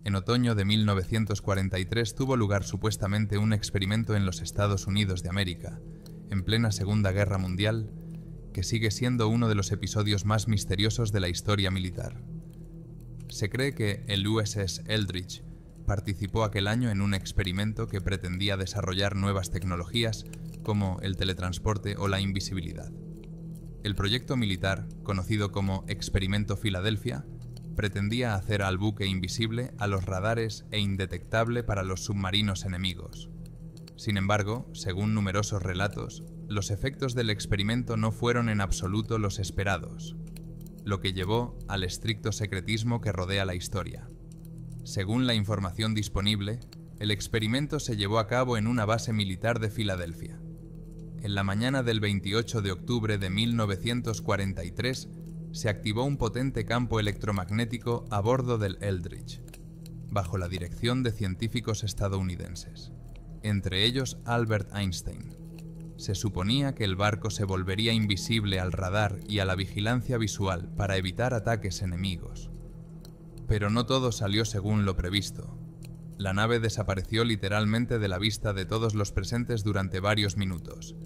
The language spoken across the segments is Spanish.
En otoño de 1943 tuvo lugar supuestamente un experimento en los Estados Unidos de América, en plena Segunda Guerra Mundial, que sigue siendo uno de los episodios más misteriosos de la historia militar. Se cree que el USS Eldridge participó aquel año en un experimento que pretendía desarrollar nuevas tecnologías como el teletransporte o la invisibilidad. El proyecto militar, conocido como Experimento Filadelfia, pretendía hacer al buque invisible a los radares e indetectable para los submarinos enemigos. Sin embargo, según numerosos relatos, los efectos del experimento no fueron en absoluto los esperados, lo que llevó al estricto secretismo que rodea la historia. Según la información disponible, el experimento se llevó a cabo en una base militar de Filadelfia. En la mañana del 28 de octubre de 1943, se activó un potente campo electromagnético a bordo del Eldridge, bajo la dirección de científicos estadounidenses, entre ellos Albert Einstein. Se suponía que el barco se volvería invisible al radar y a la vigilancia visual para evitar ataques enemigos. Pero no todo salió según lo previsto. La nave desapareció literalmente de la vista de todos los presentes durante varios minutos,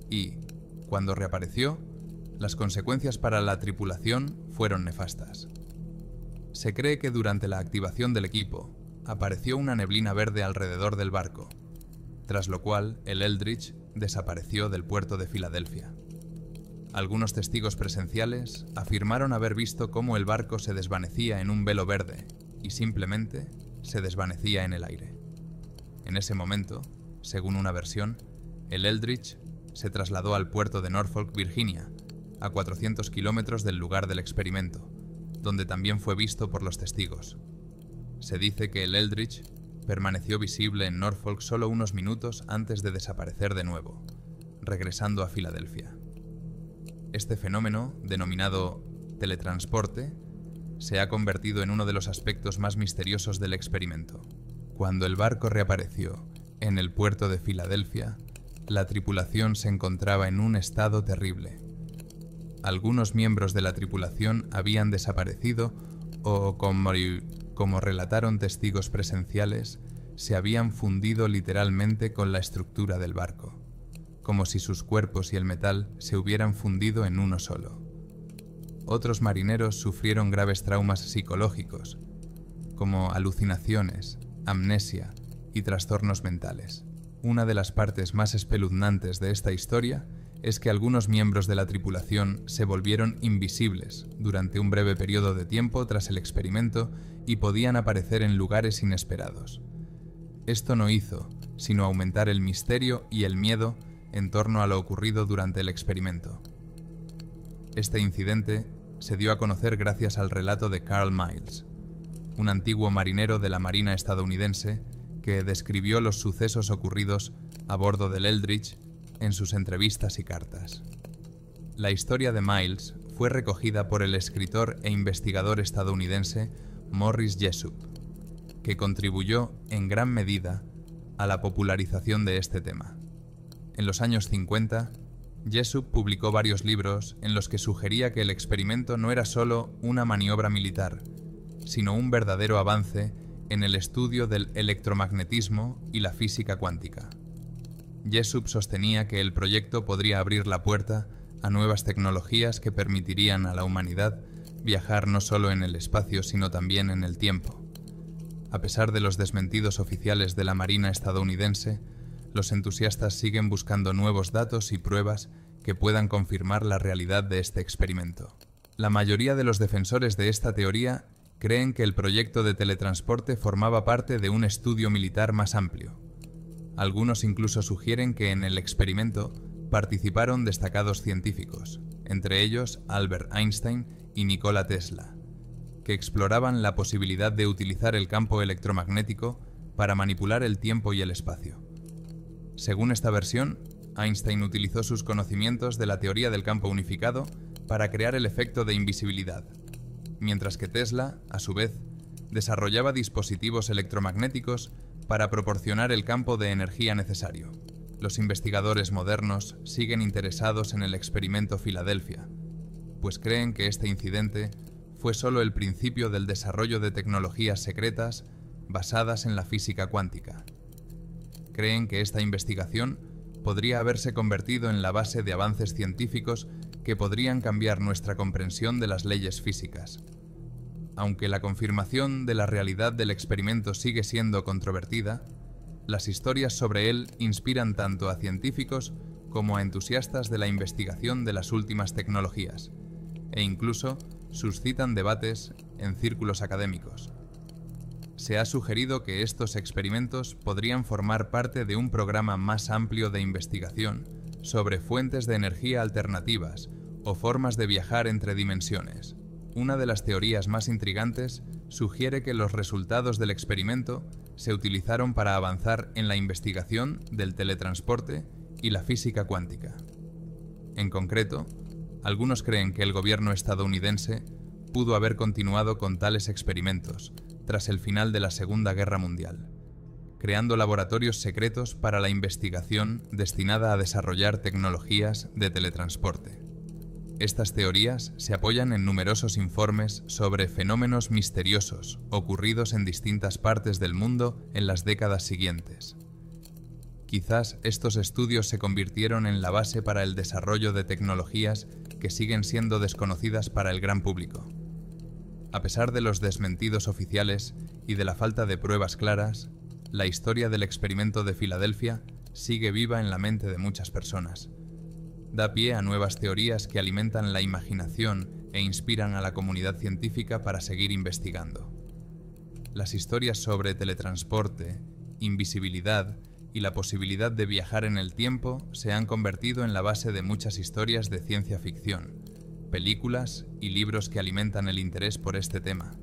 y, cuando reapareció, las consecuencias para la tripulación fueron nefastas. Se cree que durante la activación del equipo, apareció una neblina verde alrededor del barco, tras lo cual el Eldridge desapareció del puerto de Filadelfia. Algunos testigos presenciales afirmaron haber visto cómo el barco se desvanecía en un velo verde y simplemente se desvanecía en el aire. En ese momento, según una versión, el Eldridge se trasladó al puerto de Norfolk, Virginia, a 400 kilómetros del lugar del experimento, donde también fue visto por los testigos. Se dice que el Eldridge permaneció visible en Norfolk solo unos minutos antes de desaparecer de nuevo, regresando a Filadelfia. Este fenómeno, denominado teletransporte, se ha convertido en uno de los aspectos más misteriosos del experimento. Cuando el barco reapareció en el puerto de Filadelfia, la tripulación se encontraba en un estado terrible. Algunos miembros de la tripulación habían desaparecido o, como relataron testigos presenciales, se habían fundido literalmente con la estructura del barco, como si sus cuerpos y el metal se hubieran fundido en uno solo. Otros marineros sufrieron graves traumas psicológicos, como alucinaciones, amnesia y trastornos mentales. Una de las partes más espeluznantes de esta historia es que algunos miembros de la tripulación se volvieron invisibles durante un breve periodo de tiempo tras el experimento y podían aparecer en lugares inesperados. Esto no hizo sino aumentar el misterio y el miedo en torno a lo ocurrido durante el experimento. Este incidente se dio a conocer gracias al relato de Carl Miles, un antiguo marinero de la Marina estadounidense que describió los sucesos ocurridos a bordo del Eldridge en sus entrevistas y cartas. La historia de Miles fue recogida por el escritor e investigador estadounidense Morris Jessup, que contribuyó en gran medida a la popularización de este tema. En los años 50, Jessup publicó varios libros en los que sugería que el experimento no era solo una maniobra militar, sino un verdadero avance en el estudio del electromagnetismo y la física cuántica. Jessup sostenía que el proyecto podría abrir la puerta a nuevas tecnologías que permitirían a la humanidad viajar no solo en el espacio, sino también en el tiempo. A pesar de los desmentidos oficiales de la Marina estadounidense, los entusiastas siguen buscando nuevos datos y pruebas que puedan confirmar la realidad de este experimento. La mayoría de los defensores de esta teoría creen que el proyecto de teletransporte formaba parte de un estudio militar más amplio. Algunos incluso sugieren que en el experimento participaron destacados científicos, entre ellos Albert Einstein y Nikola Tesla, que exploraban la posibilidad de utilizar el campo electromagnético para manipular el tiempo y el espacio. Según esta versión, Einstein utilizó sus conocimientos de la teoría del campo unificado para crear el efecto de invisibilidad, mientras que Tesla, a su vez, desarrollaba dispositivos electromagnéticos para proporcionar el campo de energía necesario. Los investigadores modernos siguen interesados en el experimento Filadelfia, pues creen que este incidente fue solo el principio del desarrollo de tecnologías secretas basadas en la física cuántica. Creen que esta investigación podría haberse convertido en la base de avances científicos que podrían cambiar nuestra comprensión de las leyes físicas. Aunque la confirmación de la realidad del experimento sigue siendo controvertida, las historias sobre él inspiran tanto a científicos como a entusiastas de la investigación de las últimas tecnologías, e incluso suscitan debates en círculos académicos. Se ha sugerido que estos experimentos podrían formar parte de un programa más amplio de investigación sobre fuentes de energía alternativas o formas de viajar entre dimensiones. Una de las teorías más intrigantes sugiere que los resultados del experimento se utilizaron para avanzar en la investigación del teletransporte y la física cuántica. En concreto, algunos creen que el gobierno estadounidense pudo haber continuado con tales experimentos tras el final de la Segunda Guerra Mundial, creando laboratorios secretos para la investigación destinada a desarrollar tecnologías de teletransporte. Estas teorías se apoyan en numerosos informes sobre fenómenos misteriosos ocurridos en distintas partes del mundo en las décadas siguientes. Quizás estos estudios se convirtieron en la base para el desarrollo de tecnologías que siguen siendo desconocidas para el gran público. A pesar de los desmentidos oficiales y de la falta de pruebas claras, la historia del experimento de Filadelfia sigue viva en la mente de muchas personas. Da pie a nuevas teorías que alimentan la imaginación e inspiran a la comunidad científica para seguir investigando. Las historias sobre teletransporte, invisibilidad y la posibilidad de viajar en el tiempo se han convertido en la base de muchas historias de ciencia ficción, películas y libros que alimentan el interés por este tema.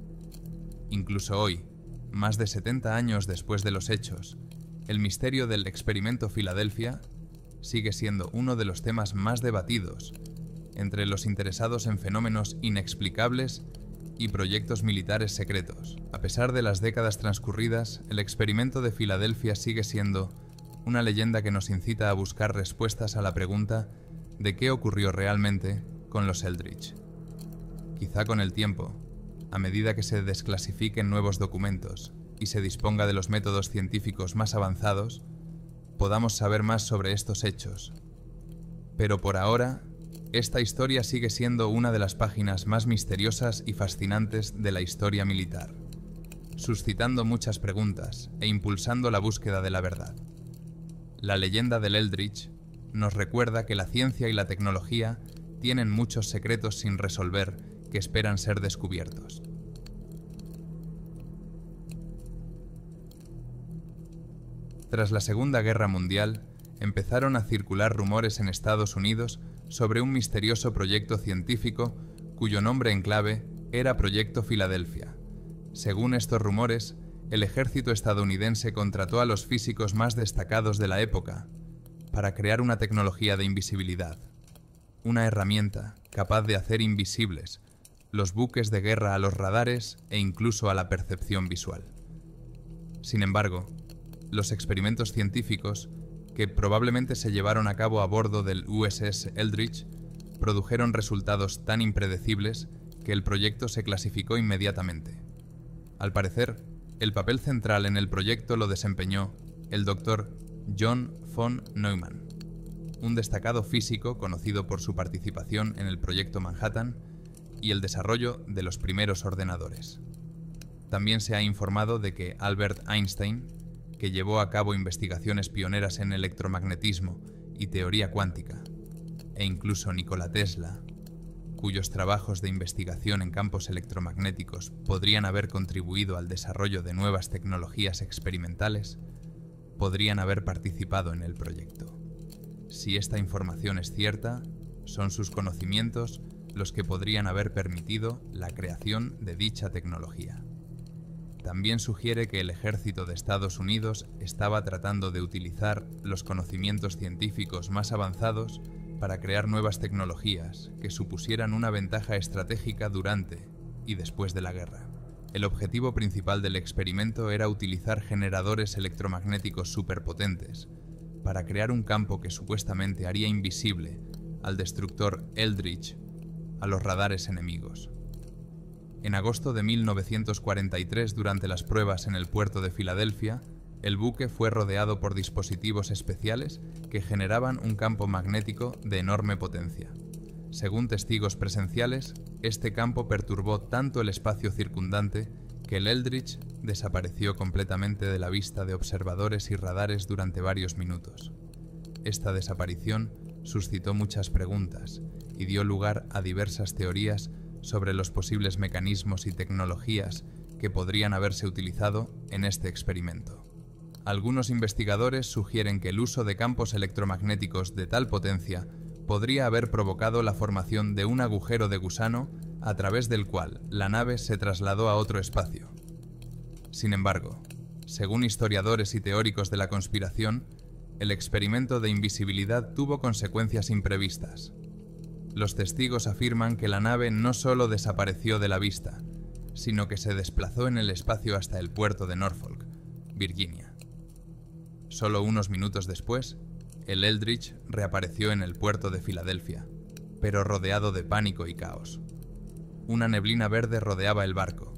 Incluso hoy, más de 70 años después de los hechos, el misterio del experimento Filadelfia sigue siendo uno de los temas más debatidos entre los interesados en fenómenos inexplicables y proyectos militares secretos. A pesar de las décadas transcurridas, el experimento de Filadelfia sigue siendo una leyenda que nos incita a buscar respuestas a la pregunta de qué ocurrió realmente con los Eldridge. Quizá con el tiempo, a medida que se desclasifiquen nuevos documentos y se disponga de los métodos científicos más avanzados, podamos saber más sobre estos hechos. Pero por ahora, esta historia sigue siendo una de las páginas más misteriosas y fascinantes de la historia militar, suscitando muchas preguntas e impulsando la búsqueda de la verdad. La leyenda del Eldridge nos recuerda que la ciencia y la tecnología tienen muchos secretos sin resolver que esperan ser descubiertos. Tras la Segunda Guerra Mundial, empezaron a circular rumores en Estados Unidos sobre un misterioso proyecto científico cuyo nombre en clave era Proyecto Filadelfia. Según estos rumores, el ejército estadounidense contrató a los físicos más destacados de la época para crear una tecnología de invisibilidad, una herramienta capaz de hacer invisibles los buques de guerra a los radares e incluso a la percepción visual. Sin embargo, los experimentos científicos, que probablemente se llevaron a cabo a bordo del USS Eldridge, produjeron resultados tan impredecibles que el proyecto se clasificó inmediatamente. Al parecer, el papel central en el proyecto lo desempeñó el Dr. John von Neumann, un destacado físico conocido por su participación en el Proyecto Manhattan y el desarrollo de los primeros ordenadores. También se ha informado de que Albert Einstein, que llevó a cabo investigaciones pioneras en electromagnetismo y teoría cuántica, e incluso Nikola Tesla, cuyos trabajos de investigación en campos electromagnéticos podrían haber contribuido al desarrollo de nuevas tecnologías experimentales, podrían haber participado en el proyecto. Si esta información es cierta, son sus conocimientos los que podrían haber permitido la creación de dicha tecnología. También sugiere que el ejército de Estados Unidos estaba tratando de utilizar los conocimientos científicos más avanzados para crear nuevas tecnologías que supusieran una ventaja estratégica durante y después de la guerra. El objetivo principal del experimento era utilizar generadores electromagnéticos superpotentes para crear un campo que supuestamente haría invisible al destructor Eldridge a los radares enemigos. En agosto de 1943, durante las pruebas en el puerto de Filadelfia, el buque fue rodeado por dispositivos especiales que generaban un campo magnético de enorme potencia. Según testigos presenciales, este campo perturbó tanto el espacio circundante que el Eldridge desapareció completamente de la vista de observadores y radares durante varios minutos. Esta desaparición suscitó muchas preguntas y dio lugar a diversas teorías sobre los posibles mecanismos y tecnologías que podrían haberse utilizado en este experimento. Algunos investigadores sugieren que el uso de campos electromagnéticos de tal potencia podría haber provocado la formación de un agujero de gusano a través del cual la nave se trasladó a otro espacio. Sin embargo, según historiadores y teóricos de la conspiración, el experimento de invisibilidad tuvo consecuencias imprevistas. Los testigos afirman que la nave no solo desapareció de la vista, sino que se desplazó en el espacio hasta el puerto de Norfolk, Virginia. Solo unos minutos después, el Eldridge reapareció en el puerto de Filadelfia, pero rodeado de pánico y caos. Una neblina verde rodeaba el barco,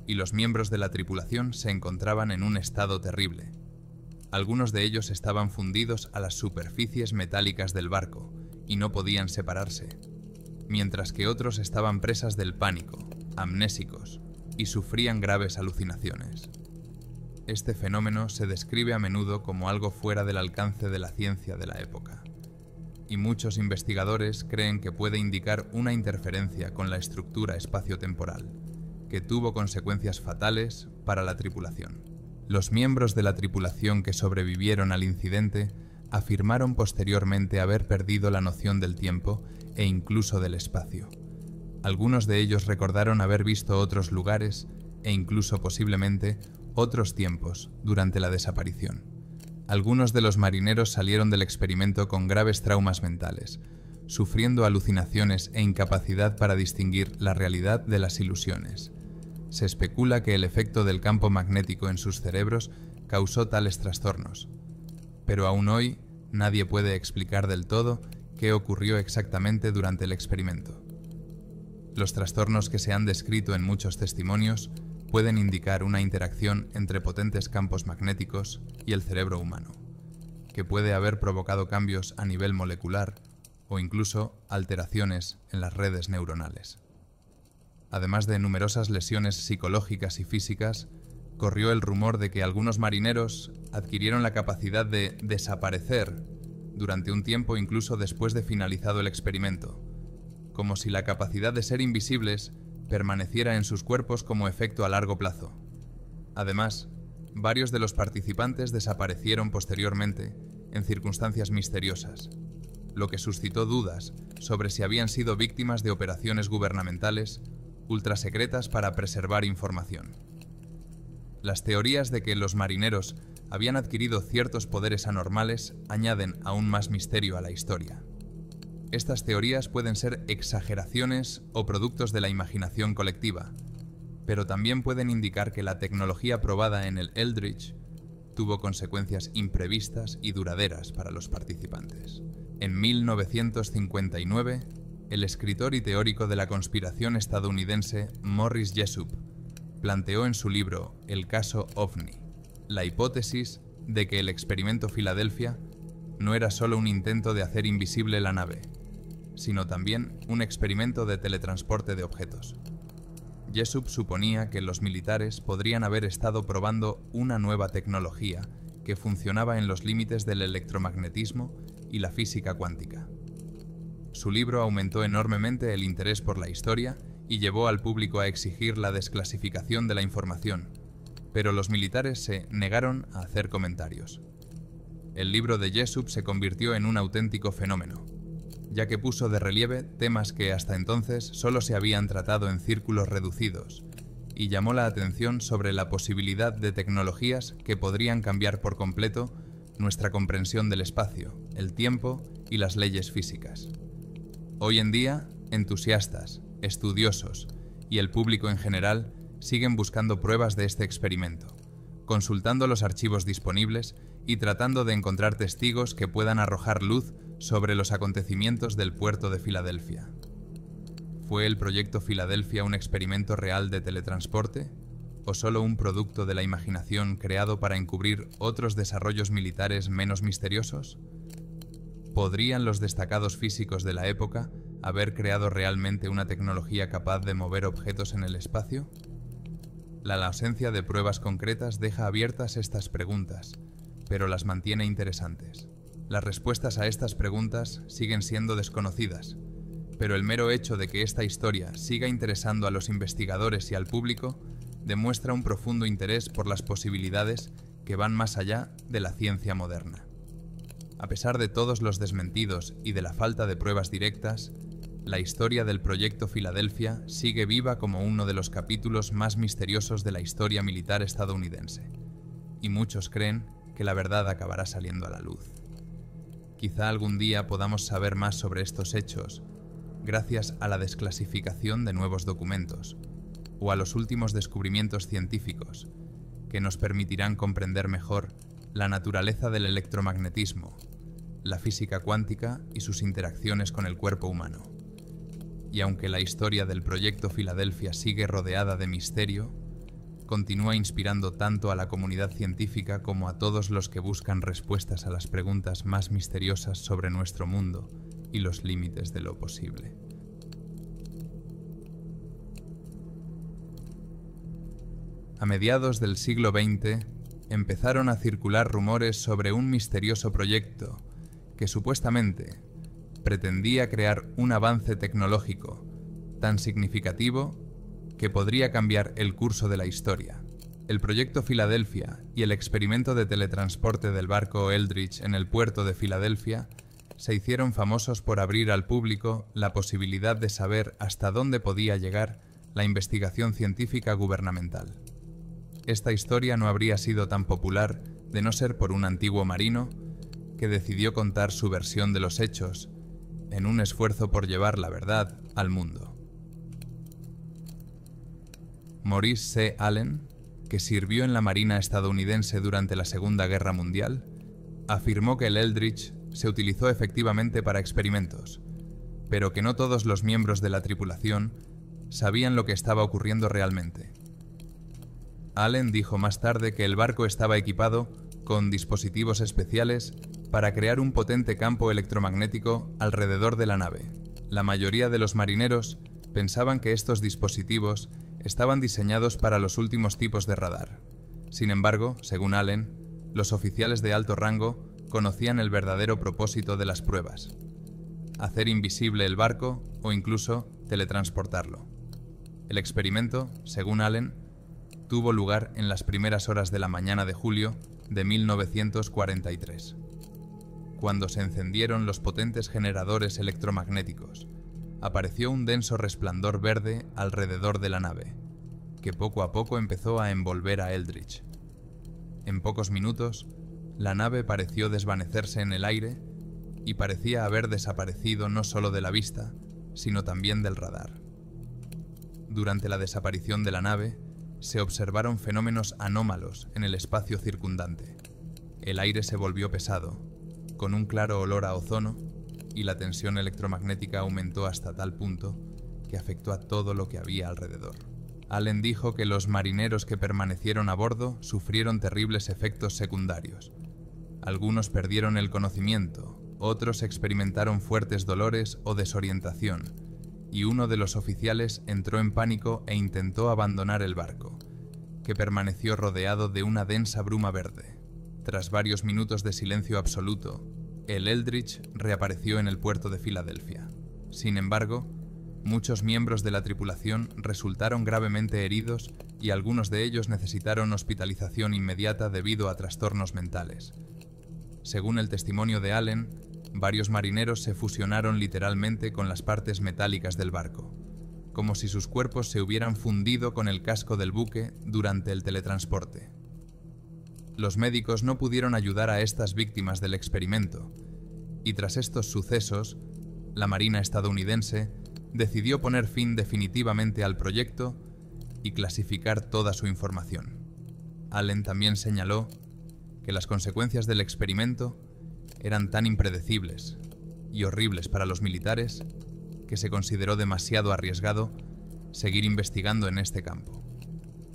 y los miembros de la tripulación se encontraban en un estado terrible. Algunos de ellos estaban fundidos a las superficies metálicas del barco y no podían separarse, mientras que otros estaban presas del pánico, amnésicos, y sufrían graves alucinaciones. Este fenómeno se describe a menudo como algo fuera del alcance de la ciencia de la época, y muchos investigadores creen que puede indicar una interferencia con la estructura espaciotemporal, que tuvo consecuencias fatales para la tripulación. Los miembros de la tripulación que sobrevivieron al incidente afirmaron posteriormente haber perdido la noción del tiempo e incluso del espacio. Algunos de ellos recordaron haber visto otros lugares e incluso posiblemente otros tiempos durante la desaparición. Algunos de los marineros salieron del experimento con graves traumas mentales, sufriendo alucinaciones e incapacidad para distinguir la realidad de las ilusiones. Se especula que el efecto del campo magnético en sus cerebros causó tales trastornos, pero aún hoy nadie puede explicar del todo qué ocurrió exactamente durante el experimento. Los trastornos que se han descrito en muchos testimonios pueden indicar una interacción entre potentes campos magnéticos y el cerebro humano, que puede haber provocado cambios a nivel molecular o incluso alteraciones en las redes neuronales. Además de numerosas lesiones psicológicas y físicas, corrió el rumor de que algunos marineros adquirieron la capacidad de desaparecer durante un tiempo incluso después de finalizado el experimento, como si la capacidad de ser invisibles permaneciera en sus cuerpos como efecto a largo plazo. Además, varios de los participantes desaparecieron posteriormente en circunstancias misteriosas, lo que suscitó dudas sobre si habían sido víctimas de operaciones gubernamentales ultrasecretas para preservar información. Las teorías de que los marineros habían adquirido ciertos poderes anormales añaden aún más misterio a la historia. Estas teorías pueden ser exageraciones o productos de la imaginación colectiva, pero también pueden indicar que la tecnología probada en el Eldridge tuvo consecuencias imprevistas y duraderas para los participantes. En 1959, el escritor y teórico de la conspiración estadounidense Morris Jessup planteó en su libro El caso OVNI la hipótesis de que el experimento Filadelfia no era solo un intento de hacer invisible la nave, sino también un experimento de teletransporte de objetos. Jessup suponía que los militares podrían haber estado probando una nueva tecnología que funcionaba en los límites del electromagnetismo y la física cuántica. Su libro aumentó enormemente el interés por la historia y llevó al público a exigir la desclasificación de la información, pero los militares se negaron a hacer comentarios. El libro de Jessup se convirtió en un auténtico fenómeno, ya que puso de relieve temas que hasta entonces solo se habían tratado en círculos reducidos, y llamó la atención sobre la posibilidad de tecnologías que podrían cambiar por completo nuestra comprensión del espacio, el tiempo y las leyes físicas. Hoy en día, entusiastas, estudiosos y el público en general siguen buscando pruebas de este experimento, consultando los archivos disponibles y tratando de encontrar testigos que puedan arrojar luz sobre los acontecimientos del puerto de Filadelfia. ¿Fue el proyecto Filadelfia un experimento real de teletransporte? ¿O solo un producto de la imaginación creado para encubrir otros desarrollos militares menos misteriosos? ¿Podrían los destacados físicos de la época haber creado realmente una tecnología capaz de mover objetos en el espacio? La ausencia de pruebas concretas deja abiertas estas preguntas, pero las mantiene interesantes. Las respuestas a estas preguntas siguen siendo desconocidas, pero el mero hecho de que esta historia siga interesando a los investigadores y al público demuestra un profundo interés por las posibilidades que van más allá de la ciencia moderna. A pesar de todos los desmentidos y de la falta de pruebas directas, la historia del proyecto Filadelfia sigue viva como uno de los capítulos más misteriosos de la historia militar estadounidense, y muchos creen que la verdad acabará saliendo a la luz. Quizá algún día podamos saber más sobre estos hechos gracias a la desclasificación de nuevos documentos o a los últimos descubrimientos científicos que nos permitirán comprender mejor la naturaleza del electromagnetismo, la física cuántica y sus interacciones con el cuerpo humano. Y aunque la historia del proyecto Filadelfia sigue rodeada de misterio, continúa inspirando tanto a la comunidad científica como a todos los que buscan respuestas a las preguntas más misteriosas sobre nuestro mundo y los límites de lo posible. A mediados del siglo XX, empezaron a circular rumores sobre un misterioso proyecto que supuestamente pretendía crear un avance tecnológico tan significativo que podría cambiar el curso de la historia. El proyecto Filadelfia y el experimento de teletransporte del barco Eldridge en el puerto de Filadelfia se hicieron famosos por abrir al público la posibilidad de saber hasta dónde podía llegar la investigación científica gubernamental. Esta historia no habría sido tan popular de no ser por un antiguo marino que decidió contar su versión de los hechos en un esfuerzo por llevar la verdad al mundo. Maurice C. Allen, que sirvió en la Marina estadounidense durante la Segunda Guerra Mundial, afirmó que el Eldridge se utilizó efectivamente para experimentos, pero que no todos los miembros de la tripulación sabían lo que estaba ocurriendo realmente. Allen dijo más tarde que el barco estaba equipado con dispositivos especiales para crear un potente campo electromagnético alrededor de la nave. La mayoría de los marineros pensaban que estos dispositivos estaban diseñados para los últimos tipos de radar. Sin embargo, según Allen, los oficiales de alto rango conocían el verdadero propósito de las pruebas: hacer invisible el barco o incluso teletransportarlo. El experimento, según Allen, tuvo lugar en las primeras horas de la mañana de julio de 1943, cuando se encendieron los potentes generadores electromagnéticos. Apareció un denso resplandor verde alrededor de la nave, que poco a poco empezó a envolver a Eldridge. En pocos minutos, la nave pareció desvanecerse en el aire y parecía haber desaparecido no solo de la vista, sino también del radar. Durante la desaparición de la nave, se observaron fenómenos anómalos en el espacio circundante. El aire se volvió pesado, con un claro olor a ozono, y la tensión electromagnética aumentó hasta tal punto que afectó a todo lo que había alrededor. Allen dijo que los marineros que permanecieron a bordo sufrieron terribles efectos secundarios. Algunos perdieron el conocimiento, otros experimentaron fuertes dolores o desorientación, y uno de los oficiales entró en pánico e intentó abandonar el barco, que permaneció rodeado de una densa bruma verde. Tras varios minutos de silencio absoluto, el Eldridge reapareció en el puerto de Filadelfia. Sin embargo, muchos miembros de la tripulación resultaron gravemente heridos y algunos de ellos necesitaron hospitalización inmediata debido a trastornos mentales. Según el testimonio de Allen, varios marineros se fusionaron literalmente con las partes metálicas del barco, como si sus cuerpos se hubieran fundido con el casco del buque durante el teletransporte. Los médicos no pudieron ayudar a estas víctimas del experimento, y tras estos sucesos, la Marina estadounidense decidió poner fin definitivamente al proyecto y clasificar toda su información. Allen también señaló que las consecuencias del experimento eran tan impredecibles y horribles para los militares que se consideró demasiado arriesgado seguir investigando en este campo.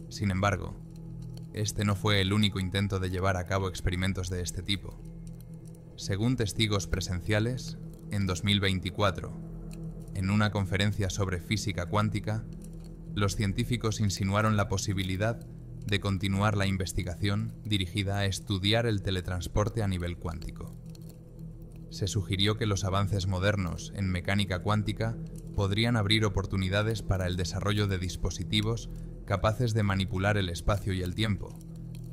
Sin embargo, este no fue el único intento de llevar a cabo experimentos de este tipo. Según testigos presenciales, en 2024, en una conferencia sobre física cuántica, los científicos insinuaron la posibilidad de continuar la investigación dirigida a estudiar el teletransporte a nivel cuántico. Se sugirió que los avances modernos en mecánica cuántica podrían abrir oportunidades para el desarrollo de dispositivos capaces de manipular el espacio y el tiempo,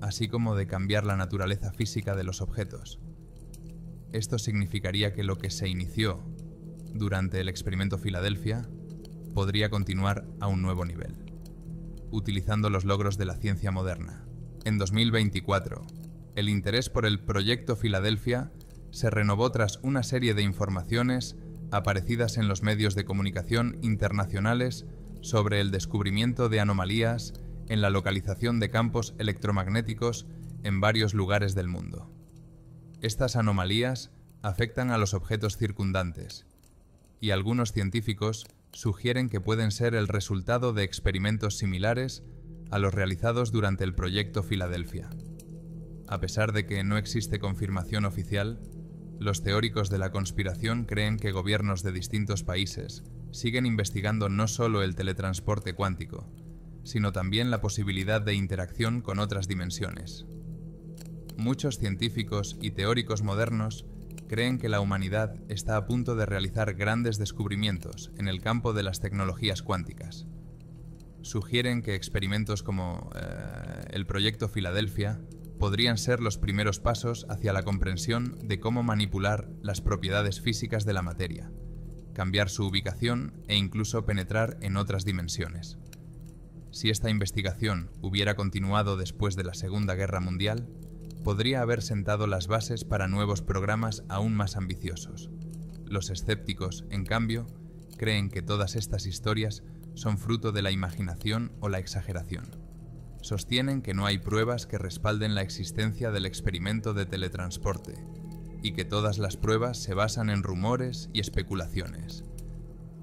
así como de cambiar la naturaleza física de los objetos. Esto significaría que lo que se inició durante el experimento Filadelfia podría continuar a un nuevo nivel, utilizando los logros de la ciencia moderna. En 2024, el interés por el proyecto Filadelfia se renovó tras una serie de informaciones aparecidas en los medios de comunicación internacionales sobre el descubrimiento de anomalías en la localización de campos electromagnéticos en varios lugares del mundo. Estas anomalías afectan a los objetos circundantes, y algunos científicos sugieren que pueden ser el resultado de experimentos similares a los realizados durante el proyecto Filadelfia. A pesar de que no existe confirmación oficial, los teóricos de la conspiración creen que gobiernos de distintos países siguen investigando no solo el teletransporte cuántico, sino también la posibilidad de interacción con otras dimensiones. Muchos científicos y teóricos modernos creen que la humanidad está a punto de realizar grandes descubrimientos en el campo de las tecnologías cuánticas. Sugieren que experimentos como el proyecto Filadelfia podrían ser los primeros pasos hacia la comprensión de cómo manipular las propiedades físicas de la materia, cambiar su ubicación e incluso penetrar en otras dimensiones. Si esta investigación hubiera continuado después de la Segunda Guerra Mundial, podría haber sentado las bases para nuevos programas aún más ambiciosos. Los escépticos, en cambio, creen que todas estas historias son fruto de la imaginación o la exageración. Sostienen que no hay pruebas que respalden la existencia del experimento de teletransporte y que todas las pruebas se basan en rumores y especulaciones.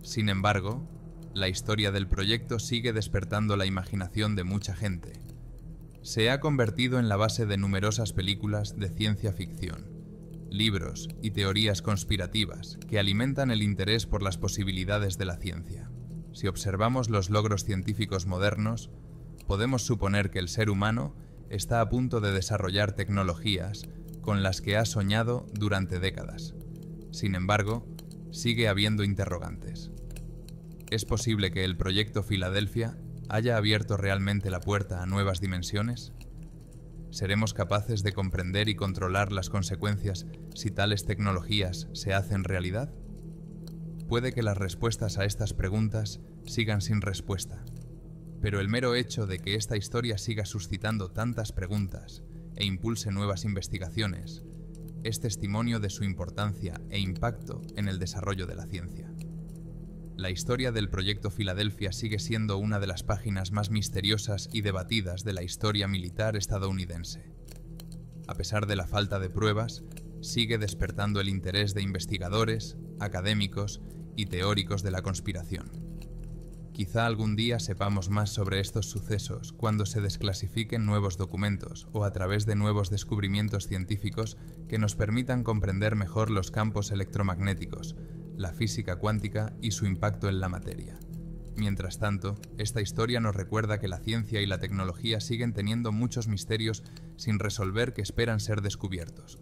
Sin embargo, la historia del proyecto sigue despertando la imaginación de mucha gente. Se ha convertido en la base de numerosas películas de ciencia ficción, libros y teorías conspirativas que alimentan el interés por las posibilidades de la ciencia. Si observamos los logros científicos modernos, podemos suponer que el ser humano está a punto de desarrollar tecnologías con las que ha soñado durante décadas. Sin embargo, sigue habiendo interrogantes. ¿Es posible que el proyecto Filadelfia haya abierto realmente la puerta a nuevas dimensiones? ¿Seremos capaces de comprender y controlar las consecuencias si tales tecnologías se hacen realidad? Puede que las respuestas a estas preguntas sigan sin respuesta, pero el mero hecho de que esta historia siga suscitando tantas preguntas e impulse nuevas investigaciones es testimonio de su importancia e impacto en el desarrollo de la ciencia. La historia del proyecto Filadelfia sigue siendo una de las páginas más misteriosas y debatidas de la historia militar estadounidense. A pesar de la falta de pruebas, sigue despertando el interés de investigadores, académicos y teóricos de la conspiración. Quizá algún día sepamos más sobre estos sucesos cuando se desclasifiquen nuevos documentos o a través de nuevos descubrimientos científicos que nos permitan comprender mejor los campos electromagnéticos, la física cuántica y su impacto en la materia. Mientras tanto, esta historia nos recuerda que la ciencia y la tecnología siguen teniendo muchos misterios sin resolver que esperan ser descubiertos.